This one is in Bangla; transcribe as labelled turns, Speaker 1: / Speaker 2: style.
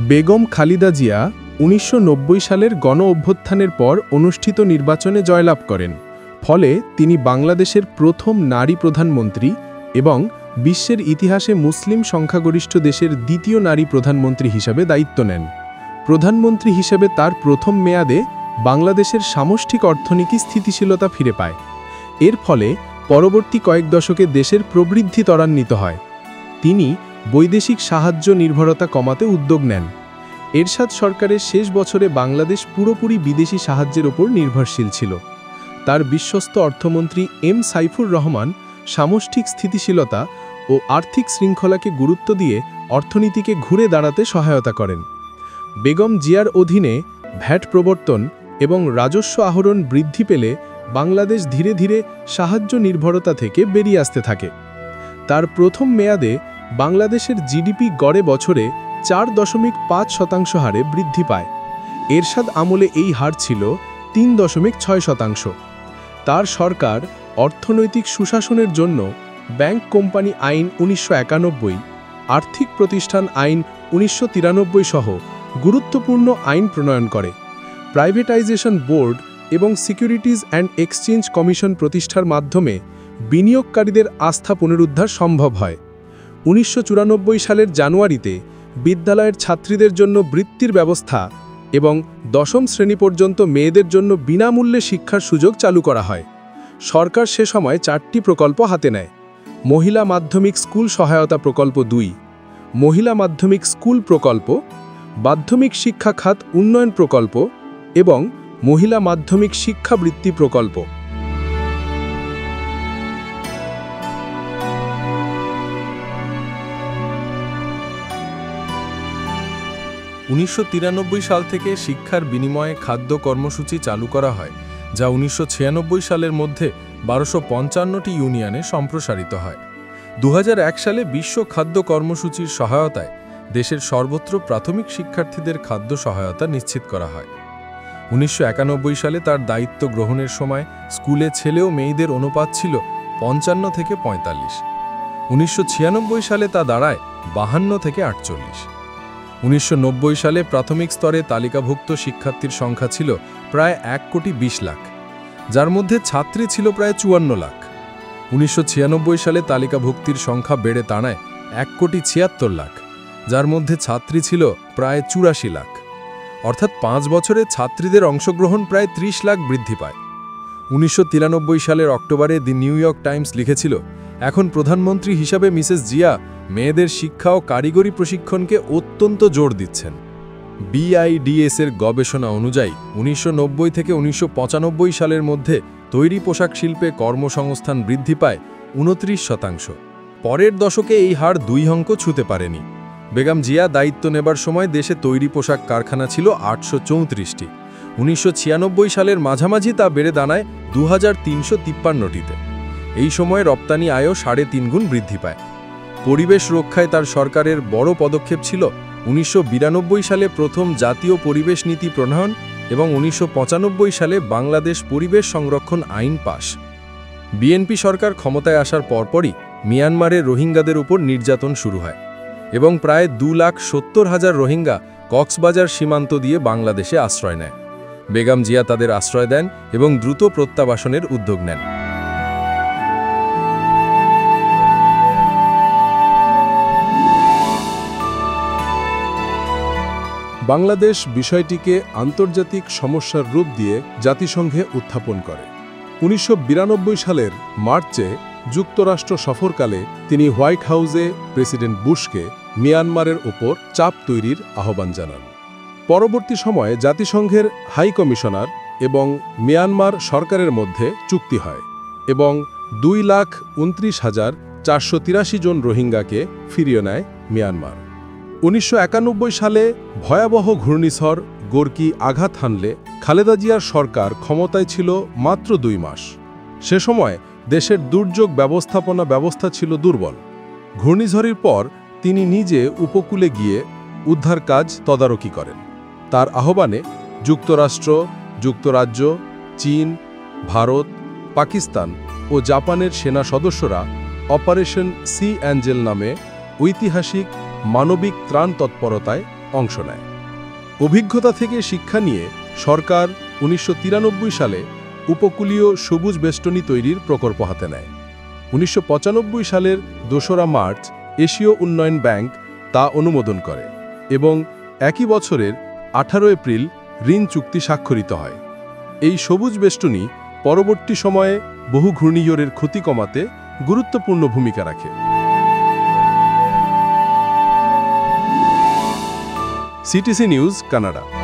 Speaker 1: বেগম খালেদা জিয়া ১৯৯০ সালের গণ-অভ্যুত্থানের পর অনুষ্ঠিত নির্বাচনে জয়লাভ করেন। ফলে তিনি বাংলাদেশের প্রথম নারী প্রধানমন্ত্রী এবং বিশ্বের ইতিহাসে মুসলিম সংখ্যাগরিষ্ঠ দেশের দ্বিতীয় নারী প্রধানমন্ত্রী হিসাবে দায়িত্ব নেন। প্রধানমন্ত্রী হিসেবে তার প্রথম মেয়াদে বাংলাদেশের সামষ্টিক অর্থনীতি স্থিতিশীলতা ফিরে পায়। এর ফলে পরবর্তী কয়েক দশকে দেশের প্রবৃদ্ধি ত্বরান্বিত হয়। তিনি বৈদেশিক সাহায্য নির্ভরতা কমাতে উদ্যোগ নেন। এরশাদ সরকারের শেষ বছরে বাংলাদেশ পুরোপুরি বিদেশি সাহায্যের ওপর নির্ভরশীল ছিল। তার বিশ্বস্ত অর্থমন্ত্রী এম সাইফুর রহমান সামষ্টিক স্থিতিশীলতা ও আর্থিক শৃঙ্খলাকে গুরুত্ব দিয়ে অর্থনীতিকে ঘুরে দাঁড়াতে সহায়তা করেন। বেগম জিয়ার অধীনে ভ্যাট প্রবর্তন এবং রাজস্ব আহরণ বৃদ্ধি পেলে বাংলাদেশ ধীরে ধীরে সাহায্য নির্ভরতা থেকে বেরিয়ে আসতে থাকে। তার প্রথম মেয়াদে বাংলাদেশের জিডিপি গড়ে বছরে ৪.৫% হারে বৃদ্ধি পায়। এরশাদ আমলে এই হার ছিল ৩.৬%। তার সরকার অর্থনৈতিক সুশাসনের জন্য ব্যাংক কোম্পানি আইন ১৯৯১, আর্থিক প্রতিষ্ঠান আইন ১৯৯৩ সহ গুরুত্বপূর্ণ আইন প্রণয়ন করে। প্রাইভেটাইজেশন বোর্ড এবং সিকিউরিটিজ অ্যান্ড এক্সচেঞ্জ কমিশন প্রতিষ্ঠার মাধ্যমে বিনিয়োগকারীদের আস্থা পুনরুদ্ধার সম্ভব হয়। ১৯৯৪ সালের জানুয়ারিতে বিদ্যালয়ের ছাত্রীদের জন্য বৃত্তির ব্যবস্থা এবং দশম শ্রেণী পর্যন্ত মেয়েদের জন্য বিনামূল্যে শিক্ষার সুযোগ চালু করা হয়। সরকার সে সময় 4টি প্রকল্প হাতে নেয়: মহিলা মাধ্যমিক স্কুল সহায়তা প্রকল্প 2, মহিলা মাধ্যমিক স্কুল প্রকল্প, মাধ্যমিক শিক্ষা খাত উন্নয়ন প্রকল্প এবং মহিলা মাধ্যমিক শিক্ষাবৃত্তি প্রকল্প।
Speaker 2: ১৯৯৩ সাল থেকে শিক্ষার বিনিময়ে খাদ্য কর্মসূচি চালু করা হয়, যা ১৯৯৬ সালের মধ্যে ১২৫৫টি ইউনিয়নে সম্প্রসারিত হয়। ২০০১ সালে বিশ্ব খাদ্য কর্মসূচির সহায়তায় দেশের সর্বত্র প্রাথমিক শিক্ষার্থীদের খাদ্য সহায়তা নিশ্চিত করা হয়। ১৯৯১ সালে তার দায়িত্ব গ্রহণের সময় স্কুলে ছেলে ও মেয়েদের অনুপাত ছিল ৫৫ থেকে ৪৫। ১৯৯৬ সালে তা দাঁড়ায় ৫২ থেকে ৪৮। ১৯৯০ সালে প্রাথমিক স্তরে তালিকাভুক্ত শিক্ষার্থীর সংখ্যা ছিল প্রায় ১,২০ লাখ, যার মধ্যে ছাত্রী ছিল প্রায় ৫৪ লাখ। ১৯৯৬ সালে তালিকাভুক্তির সংখ্যা বেড়ে দাঁড়ায় ১,৭৬ লাখ, যার মধ্যে ছাত্রী ছিল প্রায় ৮৪ লাখ। অর্থাৎ ৫ বছরে ছাত্রীদের অংশগ্রহণ প্রায় ৩০ লাখ বৃদ্ধি পায়। ১৯৯৩ সালের অক্টোবরে দি নিউ ইয়র্ক টাইমস লিখেছিল, এখন প্রধানমন্ত্রী হিসাবে মিসেস জিয়া মেয়েদের শিক্ষা ও কারিগরি প্রশিক্ষণকে অত্যন্ত জোর দিচ্ছেন। BIDS-এর গবেষণা অনুযায়ী ১৯৯০ থেকে ১৯৯৫ সালের মধ্যে তৈরি পোশাক শিল্পে কর্মসংস্থান বৃদ্ধি পায় ২৯%। পরের দশকে এই হার ২ অঙ্ক ছুঁতে পারেনি। বেগম জিয়া দায়িত্ব নেবার সময় দেশে তৈরি পোশাক কারখানা ছিল ৮৩৪টি। ১৯৯৬ সালের মাঝামাঝি তা বেড়ে দাঁড়ায় ২৩৫৩টিতে। এই সময়ে রপ্তানি আয়ও ৩.৫ গুণ বৃদ্ধি পায়। পরিবেশ রক্ষায় তার সরকারের বড় পদক্ষেপ ছিল ১৯৯২ সালে প্রথম জাতীয় পরিবেশ নীতি প্রণয়ন এবং ১৯৯৫ সালে বাংলাদেশ পরিবেশ সংরক্ষণ আইন পাস। বিএনপি সরকার ক্ষমতায় আসার পরপরই মিয়ানমারের রোহিঙ্গাদের উপর নির্যাতন শুরু হয় এবং প্রায় ২,৭০,০০০ রোহিঙ্গা কক্সবাজার সীমান্ত দিয়ে বাংলাদেশে আশ্রয় নেয়। বেগম জিয়া তাদের আশ্রয় দেন এবং দ্রুত প্রত্যাবাসনের উদ্যোগ নেন।
Speaker 1: বাংলাদেশ বিষয়টিকে আন্তর্জাতিক সমস্যার রূপ দিয়ে জাতিসংঘে উত্থাপন করে। ১৯৯২ সালের মার্চে যুক্তরাষ্ট্র সফরকালে তিনি হোয়াইট হাউসে প্রেসিডেন্ট বুশকে মিয়ানমারের ওপর চাপ তৈরির আহ্বান জানান। পরবর্তী সময়ে জাতিসংঘের হাই কমিশনার এবং মিয়ানমার সরকারের মধ্যে চুক্তি হয় এবং ২,২৯,৪৮৩ জন রোহিঙ্গাকে ফিরিয়ে নেয় মিয়ানমার। ১৯৯১ সালে ভয়াবহ ঘূর্ণিঝড় গোর্কি আঘাত হানলে খালেদা জিয়ার সরকার ক্ষমতায় ছিল মাত্র ২ মাস। সে সময় দেশের দুর্যোগ ব্যবস্থাপনা ব্যবস্থা ছিল দুর্বল। ঘূর্ণিঝড়ের পর তিনি নিজে উপকূলে গিয়ে উদ্ধার কাজ তদারকি করেন। তার আহ্বানে যুক্তরাষ্ট্র, যুক্তরাজ্য, চীন, ভারত, পাকিস্তান ও জাপানের সেনা সদস্যরা অপারেশন সি অ্যাঞ্জেল নামে ঐতিহাসিক মানবিক ত্রাণ তৎপরতায় অংশ নেয়। অভিজ্ঞতা থেকে শিক্ষা নিয়ে সরকার ১৯৯৩ সালে উপকূলীয় সবুজ বেষ্টনী তৈরির প্রকল্প হাতে নেয়। ১৯৯৫ সালের ২রা মার্চ এশীয় উন্নয়ন ব্যাংক তা অনুমোদন করে এবং একই বছরের ১৮ এপ্রিল ঋণ চুক্তি স্বাক্ষরিত হয়। এই সবুজ বেষ্টনী পরবর্তী সময়ে বহু ঘূর্ণিঝড়ের ক্ষতি কমাতে গুরুত্বপূর্ণ ভূমিকা রাখে। CTC news, Canada.